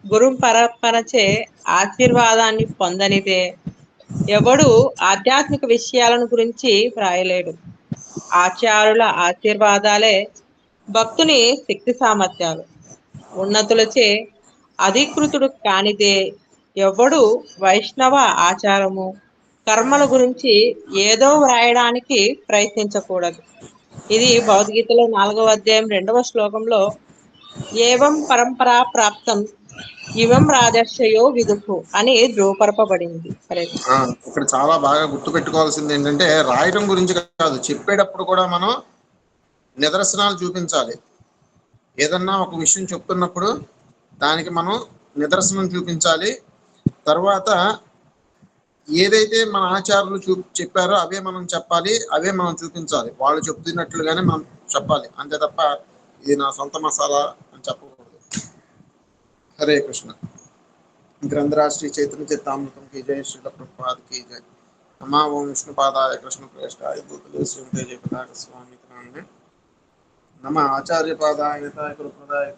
గురు పరపరచే ఆశీర్వాదాన్ని పొందనిదే ఎవడు ఆధ్యాత్మిక విషయాలను గురించి వ్రాయలేడు. ఆచార్యుల ఆశీర్వాదాలే భక్తుని శక్తి సామర్థ్యాలు. ఉన్నతులచే అధికృతుడు కానిదే ఎవడు వైష్ణవ ఆచారము కర్మల గురించి ఏదో వ్రాయడానికి ప్రయత్నించకూడదు. ఇది భగవద్గీతలో 4వ అధ్యాయం 2వ శ్లోకంలో ఏవం పరంపరా ప్రాప్తం ఇవం రాజర్షయో విదుహు అని ధృవపరపబడింది. ఇక్కడ చాలా బాగా గుర్తు పెట్టుకోవాల్సింది ఏంటంటే, రాయడం గురించి కాదు, చెప్పేటప్పుడు కూడా మనం నిదర్శనాలు చూపించాలి. ఏదన్నా ఒక విషయం చెప్తున్నప్పుడు దానికి మనం నిదర్శనం చూపించాలి. తర్వాత ఏదైతే మన ఆచార్యులు చెప్పారో అవే మనం చెప్పాలి, అవే మనం చూపించాలి. వాళ్ళు చెప్తున్నట్లుగానే మనం చెప్పాలి, అంతే తప్ప ఇది నా సొంత మసాలా అని చెప్పకూడదు. హరే కృష్ణ. గ్రంథరాజ్ శ్రీ చైతన్య చరితామృతం की जय, श्रील प्रभुपाद की जय। नमः ओम विष्णुपादाय कृष्ण प्रेष्ठाय भूतले श्रीमते जयपताक स्वामी नामे नमः आचार्यपादाय यथाय कृपदाय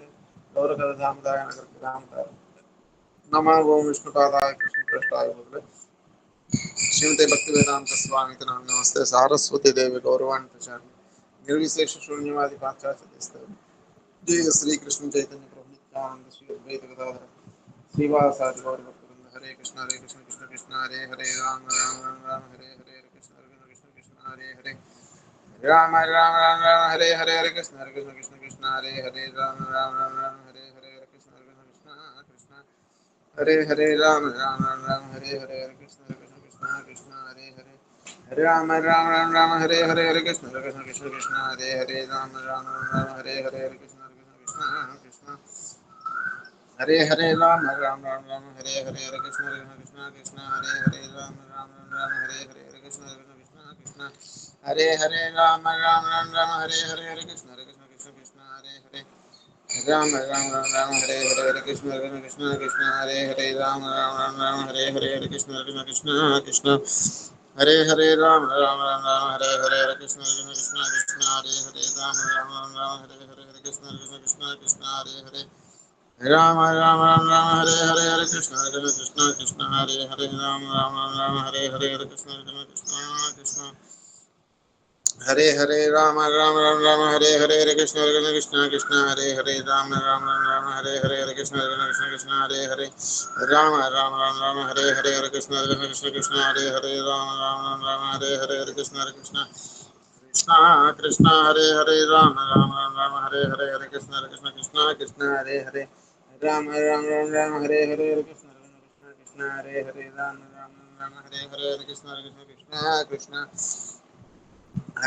गौरकधामदाय नगर ग्रामदाय नमः ओम विष्णुपादाय कृष्ण प्रेष्ठाय भूतले श्रीमते भक्तिवेदांत स्वामी नामे नमस्ते सारस्वती देवी गौरवान्वित निर्विशेष शून्यवादी पाश्चात्य जय श्री कृष्ण चैतन्य प्रभु नित्यानंद श्री अद्वैत गदाधर श्रीवासादि गौर भक्तवृंद हरे कृष्ण कृष्ण कृष्ण हरे हरे राम राम राम राम हरे हरे कृष्ण कृष्ण कृष्ण हरे हरे राम राम राम राम हरे हरे हरे कृष्ण कृष्ण कृष्ण हरे हरे राम राम राम राम हरे हरे हरे कृष्ण कृष्ण कृष्ण हरे हरे राम राम राम राम हरे हरे हरे कृष्ण कृष्ण कृष्ण हरे हरे राम राम राम राम हरे हरे हरे कृष्ण कृष्ण कृष्ण हरे हरे राम राम राम राम हरे हरे हरे कृष्ण कृष्ण कृष्ण हरे हरे राम राम राम राम हरे हरे हरे कृष्ण कृष्ण कृष्ण हरे हरे राम राम राम राम हरे हरे हरे कृष्ण कृष्ण कृष्ण हरे हरे राम राम राम राम हरे हरे हरे कृष्ण कृष्ण कृष्ण हरे हरे राम राम राम राम हरे हरे हरे कृष्ण कृष्ण कृष्ण हरे हरे राम राम राम राम हरे हरे हरे कृष्ण कृष्ण कृष्ण हरे हरे राम राम राम राम हरे हरे हरे कृष्ण कृष्ण कृष्ण हरे हरे राम राम राम राम हरे हरे हरे कृष्ण कृष्ण कृष्ण हरे हरे राम राम राम राम हरे हरे हरे कृष्ण कृष्ण कृष्ण हरे हरे राम राम राम राम हरे हरे हरे कृष्ण कृष्ण कृष्ण हरे हरे राम राम राम राम हरे हरे हरे कृष्ण कृष्ण कृष्ण हरे हरे राम राम राम राम हरे हरे हरे कृष्ण कृष्ण कृष्ण हरे हरे राम राम राम राम हरे हरे हरे कृष्ण कृष्ण कृष्ण हरे हरे राम राम राम राम हरे हरे हरे कृष्ण कृष्ण कृष्ण कृष्ण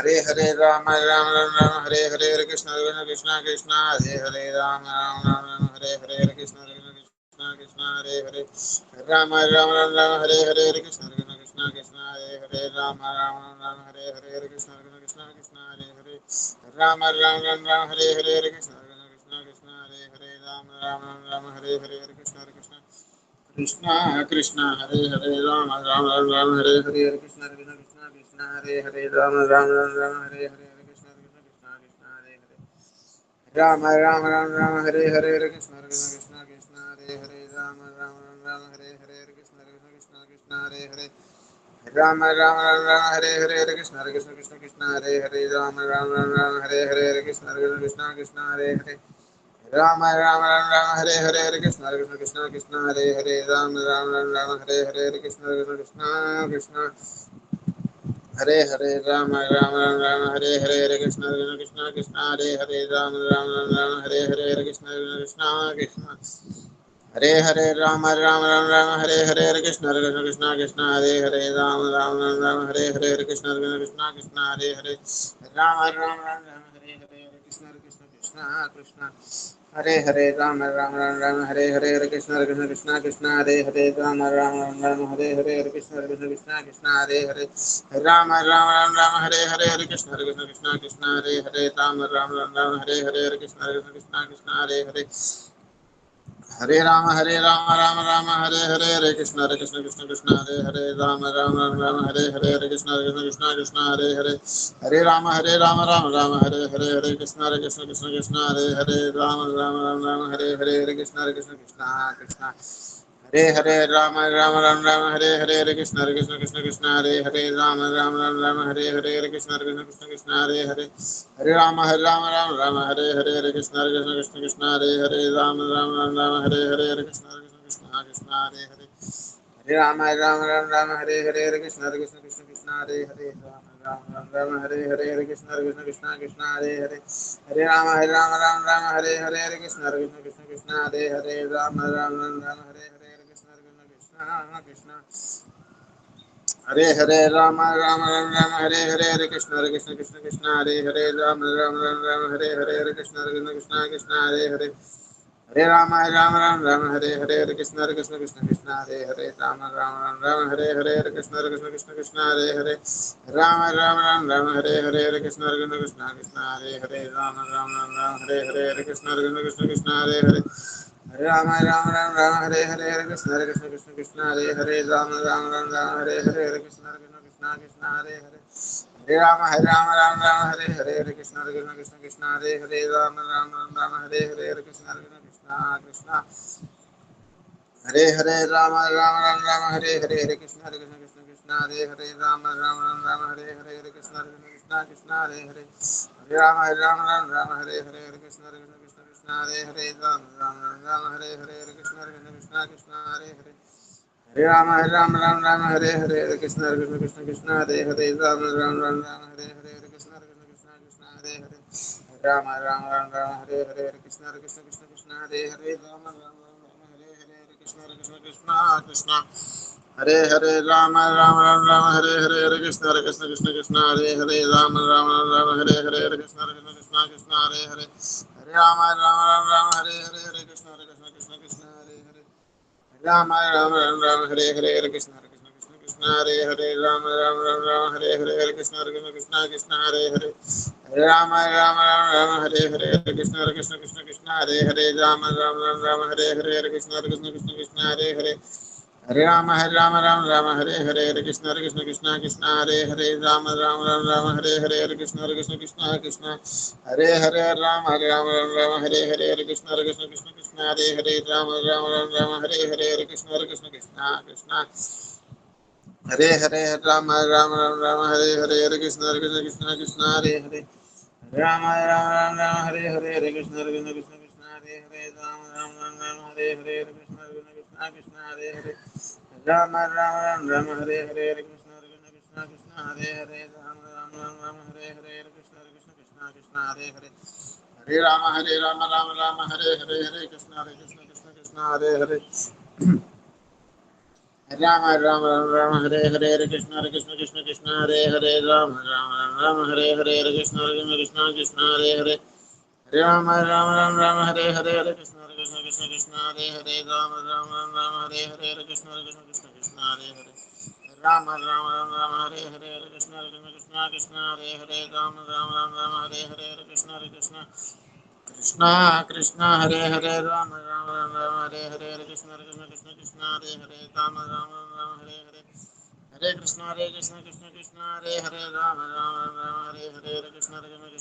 हरे हरे राम राम राम राम हरे हरे हरे कृष्ण कृष्ण कृष्ण कृष्ण हरे हरे राम राम राम राम हरे हरे हरे कृष्ण कृष्ण कृष्ण हरे हरे राम राम राम हरे हरे हरे कृष्ण कृष्ण कृष्ण कृष्ण हरे हरे राम राम राम राम हरे हरे हरे कृष्ण कृष्ण कृष्ण हरे हरे राम राम राम राम हरे हरे हरे कृष्ण कृष्ण कृष्ण हरे हरे राम राम राम राम हरे हरे हरे कृष्ण कृष्ण कृष्ण हरे हरे राम राम राम राम हरे हरे हरे कृष्ण कृष्ण कृष्ण हरे हरे राम राम राम राम हरे हरे हरे कृष्ण कृष्ण कृष्ण हरे हरे राम राम राम राम हरे हरे हरे कृष्ण कृष्ण कृष्ण कृष्ण हरे हरे राम राम राम राम हरे हरे हरे कृष्ण कृष्ण कृष्ण हरे हरे राम राम राम राम हरे हरे हरे कृष्ण कृष्ण कृष्ण हरे हरे राम राम राम राम हरे हरे हरे कृष्ण कृष्ण कृष्ण हरे हरे राम राम राम राम हरे हरे हरे कृष्ण कृष्ण कृष्ण हरे हरे राम राम राम राम हरे हरे हरे कृष्ण कृष्ण कृष्ण हरे हरे राम राम राम राम हरे हरे हरे कृष्ण कृष्ण कृष्ण हरे हरे राम राम राम राम हरे हरे हरे कृष्ण कृष्ण कृष्ण हरे हरे राम राम राम राम हरे हरे हरे कृष्ण कृष्ण कृष्ण हरे हरे राम राम राम राम हरे हरे हरे कृष्ण कृष्ण कृष्ण हरे हरे राम राम राम राम हरे हरे हरे कृष्ण कृष्ण कृष्ण हरे हरे राम राम राम राम हरे हरे हरे कृष्ण कृष्ण कृष्ण हरे हरे राम राम राम राम हरे हरे हरे कृष्ण कृष्ण कृष्ण हरे हरे राम राम राम राम हरे हरे हरे कृष्ण कृष्ण कृष्ण कृष्ण हरे हरे राम राम राम राम हरे हरे हरे कृष्ण कृष्ण कृष्ण हरे हरे राम राम राम राम हरे हरे हरे कृष्ण कृष्ण कृष्ण हरे हरे राम राम राम राम हरे हरे हरे कृष्ण कृष्ण कृष्ण हरे हरे राम राम राम राम हरे हरे हरे कृष्ण कृष्ण कृष्ण हरे हरे हरे राम राम राम हरे हरे हरे कृष्ण कृष्ण कृष्ण हरे हरे राम राम राम राम हरे हरे हरे कृष्ण कृष्ण कृष्ण हरे हरे हरे राम राम राम हरे हरे हरे कृष्ण कृष्ण कृष्ण हरे हरे राम राम राम राम हरे हरे हरे कृष्ण कृष्ण कृष्ण हरे राम राम राम हरे हरे हरे कृष्ण कृष्ण कृष्ण हरे हरे राम राम राम हरे हरे हरे कृष्ण कृष्ण कृष्ण हरे हरे हरे राम राम राम हरे हरे हरे कृष्ण कृष्ण कृष्ण हरे हरे राम राम राम हरे हरे हरे कृष्ण कृष्ण कृष्ण हरे हरे हरे राम राम हरे हरे हरे कृष्ण कृष्ण कृष्ण हरे हरे राम राम हरे हरे हरे कृष्ण कृष्ण कृष्ण हरे हरे हरे राम राम हरे हरे हरे कृष्ण कृष्ण कृष्ण हरे हरे राम राम हरे हरे हरे कृष्ण कृष्ण कृष्ण हरे हरे राम राम हरे हरे हरे कृष्ण कृष्ण कृष्ण हरे हरे राम राम हरे हरे हरे कृष्ण कृष्ण कृष्ण हरे हरे हरे राम राम हरे हरे हरे कृष्ण कृष्ण कृष्ण हरे हरे राम राम हरे हरे हरे कृष्ण कृष्ण कृष्ण हरे हरे राम राम हरे हरे हरे कृष्ण कृष्ण कृष्ण हरे हरे राम राम हरे हरे हरे कृष्ण कृष्ण कृष्ण हरे हरे राम हरे हरे हरे कृष्ण कृष्ण कृष्ण हरे हरे राम राम हरे हरे हरे कृष्ण कृष्ण कृष्ण हरे हरे हरे राम हरे हरे हरे कृष्ण कृष्ण कृष्ण हरे हरे राम राम हरे हरे हरे कृष्ण कृष्ण कृष्ण हरे हरे राम राम राम राम हरे हरे हरे कृष्ण कृष्ण कृष्ण हरे हरे राम राम राम राम हरे हरे हरे कृष्ण कृष्ण हरे हरे हरे राम राम राम हरे हरे हरे कृष्ण कृष्ण हरे हरे राम राम राम हरे हरे हरे कृष्ण कृष्ण हरे हरे हरे राम राम हरे हरे हरे कृष्ण कृष्ण हरे हरे राम राम राम हरे हरे हरे कृष्ण कृष्ण हरे हरे राम राम हरे हरे हरे कृष्ण कृष्ण हरे हरे राम राम हरे हरे हरे कृष्ण कृष्ण हरे हरे राम राम हरे हरे हरे कृष्ण कृष्ण हरे हरे राम राम हरे हरे हरे कृष्ण कृष्ण हरे हरे हरे राम राम हरे हरे हरे कृष्ण कृष्ण हरे हरे राम हरे हरे हरे कृष्ण कृष्ण हरे हरे राम राम हरे हरे हरे कृष्ण कृष्ण हरे हरे राम हरे हरे हरे कृष्ण कृष्ण हरे हरे राम राम हरे हरे हरे कृष्ण कृष्ण हरे हरे हरे राम हरे हरे हरे कृष्ण कृष्ण हरे हरे राम राम हरे हरे हरे कृष्ण कृष्ण हरे हरे राम हरे हरे हरे कृष्ण कृष्ण हरे हरे राम राम हरे हरे हरे कृष्ण कृष्ण हरे हरे राम हरे हरे हरे कृष्ण कृष्ण हरे हरे राम हरे हरे हरे कृष्ण कृष्ण हरे हरे राम हरे हरे हरे कृष्ण कृष्ण हरे हरे राम हरे हरे हरे कृष्ण कृष्ण हरे हरे राम हरे हरे हरे कृष्ण कृष्ण हरे हरे हरे राम हरे हरे हरे कृष्ण कृष्ण हरे हरे राम हरे हरे हरे कृष्ण कृष्ण हरे हरे राम हरे हरे हरे कृष्ण कृष्ण हरे हरे हरे राम हरे हरे हरे कृष्ण कृष्ण हरे हरे राम हरे हरे हरे कृष्ण कृष्ण हरे हरे राम हरे हरे हरे कृष्ण कृष्ण हरे हरे राम हरे हरे हरे कृष्ण कृष्ण कृष्ण हरे हरे राम हरे हरे हरे कृष्ण कृष्ण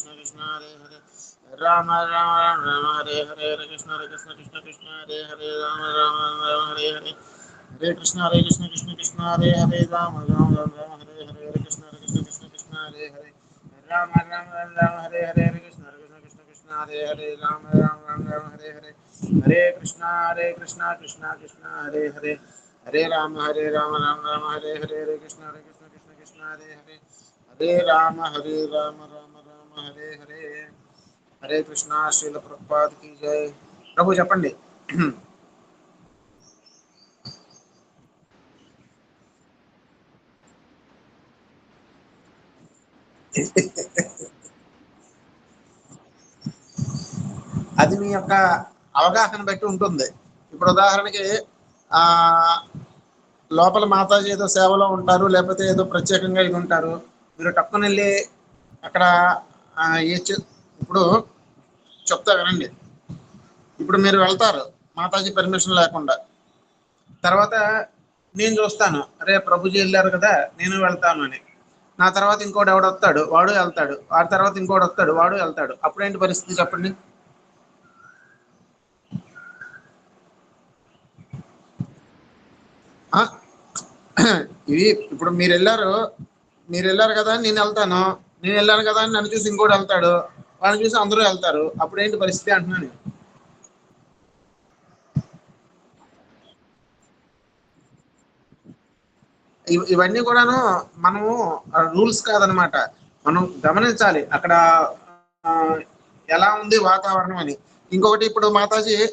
हरे हरे राम हरे हरे हरे कृष्ण कृष्ण हरे हरे राम हरे हरे हरे कृष्ण कृष्ण हरे हरे राम हरे हरे हरे कृष्ण कृष्ण हरे हरे राम हरे हरे हरे कृष्ण कृष्ण हरे हरे राम हरे हरे हरे कृष्ण कृष्ण हरे हरे राम हरे हरे हरे कृष्ण कृष्ण हरे हरे राम हरे हरे हरे कृष्ण कृष्ण कृष्ण हरे हरे हरे राम हरे हरे हरे कृष्ण कृष्ण हरे हरे हरे राम हरे हरे हरे कृष्णा श्रील प्रभुपाद की जय प्रभु చెప్పండి అది మీ యొక్క అవగాహన బట్టి ఉంటుంది ఇప్పుడు ఉదాహరణకి ఆ లోపల మాతాజీ ఏదో సేవలో ఉంటారు లేకపోతే ఏదో ప్రత్యేకంగా ఇది ఉంటారు మీరు టక్కున వెళ్ళి అక్కడ ఇప్పుడు చెప్తా వినండి ఇప్పుడు మీరు వెళ్తారు మాతాజీ పర్మిషన్ లేకుండా తర్వాత నేను చూస్తాను అరే ప్రభుజీ వెళ్ళారు కదా నేను వెళ్తాను అని నా తర్వాత ఇంకోటి ఎవడు వస్తాడు వాడు వెళ్తాడు వాడి తర్వాత ఇంకోటి వస్తాడు వాడు వెళ్తాడు అప్పుడేంటి పరిస్థితి చెప్పండి ఇవి ఇప్పుడు మీరు వెళ్ళారు కదా నేను వెళ్తాను నేను వెళ్ళాను కదా అని నన్ను చూసి ఇంకోటి వెళ్తాడు వాళ్ళని చూసి అందరూ వెళ్తారు అప్పుడేంటి పరిస్థితి అంటున్నాను ఇవన్నీ కూడాను మనము రూల్స్ కాదనమాట మనం గమనించాలి అక్కడ ఎలా ఉంది వాతావరణం అని ఇంకొకటి ఇప్పుడు మాతాజీ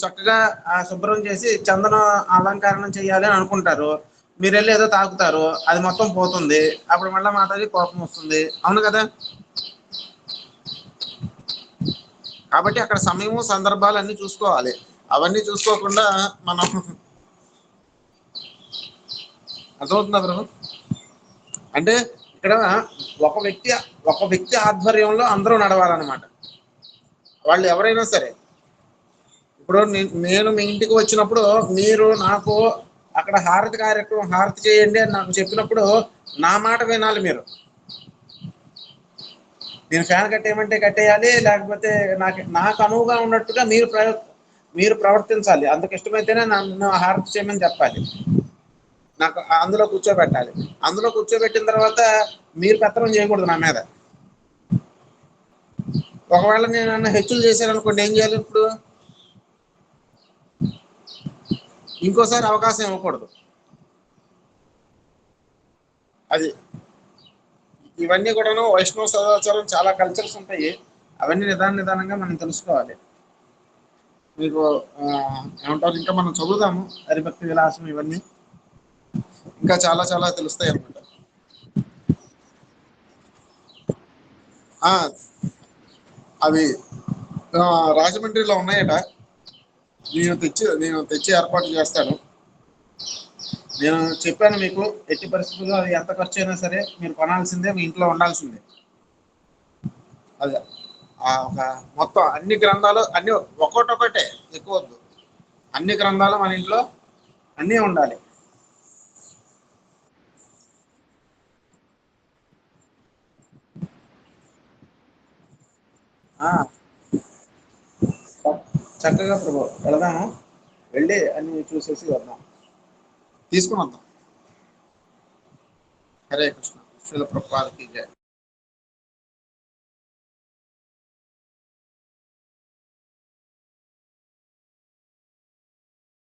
చక్కగా శుభ్రం చేసి చందన అలంకరణ చేయాలి అని అనుకుంటారు మీరు వెళ్ళి ఏదో తాకుతారు అది మొత్తం పోతుంది అప్పుడు మళ్ళీ మాతాజీ కోపం వస్తుంది అవును కదా కాబట్టి అక్కడ సమయము సందర్భాలు అన్ని చూసుకోవాలి అవన్నీ చూసుకోకుండా మనం అర్థమవుతుందా బ్రహ్మ అంటే ఇక్కడ ఒక వ్యక్తి ఆధ్వర్యంలో అందరూ నడవాలన్నమాట వాళ్ళు ఎవరైనా సరే ఇప్పుడు నేను మీ ఇంటికి వచ్చినప్పుడు మీరు నాకు అక్కడ హారతి కార్యక్రమం హారతి చేయండి అని నాకు చెప్పినప్పుడు నా మాట వినాలి మీరు నేను ఫ్యాన్ కట్టేయమంటే కట్టేయాలి లేకపోతే నాకు అనువుగా ఉన్నట్టుగా మీరు మీరు ప్రవర్తించాలి. అందుకు ఇష్టమైతేనే నన్ను హారతి చేయమని చెప్పాలి. నాకు అందులో కూర్చోబెట్టాలి. అందులో కూర్చోబెట్టిన తర్వాత మీరు పెత్తనం చేయకూడదు నా మీద. ఒకవేళ నేను నన్ను హెచ్చులు చేశారనుకోండి, ఏం చేయాలి ఇప్పుడు? ఇంకోసారి అవకాశం ఇవ్వకూడదు. అది ఇవన్నీ కూడాను వైష్ణవ సదాచారం చాలా కల్చర్స్ ఉంటాయి. అవన్నీ నిదానంగా మనం తెలుసుకోవాలి. మీకు ఏమంటారు, ఇంకా మనం చదువుదాము హరిభక్తి విలాసం ఇవన్నీ ఇంకా చాలా చాలా తెలుస్తాయి అన్నమాట. అవి రాజమండ్రిలో ఉన్నాయట. నేను తెచ్చి ఏర్పాటు చేస్తాను. నేను చెప్పాను మీకు, ఎట్టి పరిస్థితుల్లో అది ఎంత ఖర్చు అయినా సరే మీరు కొనాల్సిందే, మీ ఇంట్లో ఉండాల్సిందే. అది మొత్తం అన్ని గ్రంథాలు అన్ని ఒక్కొక్కటే, ఎక్కువ వద్దు. అన్ని గ్రంథాలు మన ఇంట్లో అన్నీ ఉండాలి. చక్కగా ప్రభు వెళదాము, వెళ్ళి అన్ని చూసేసి వద్దాం, తీసుకుని వద్దాం. హరే కృష్ణ. శ్రీల ప్రభుపాదకి జై.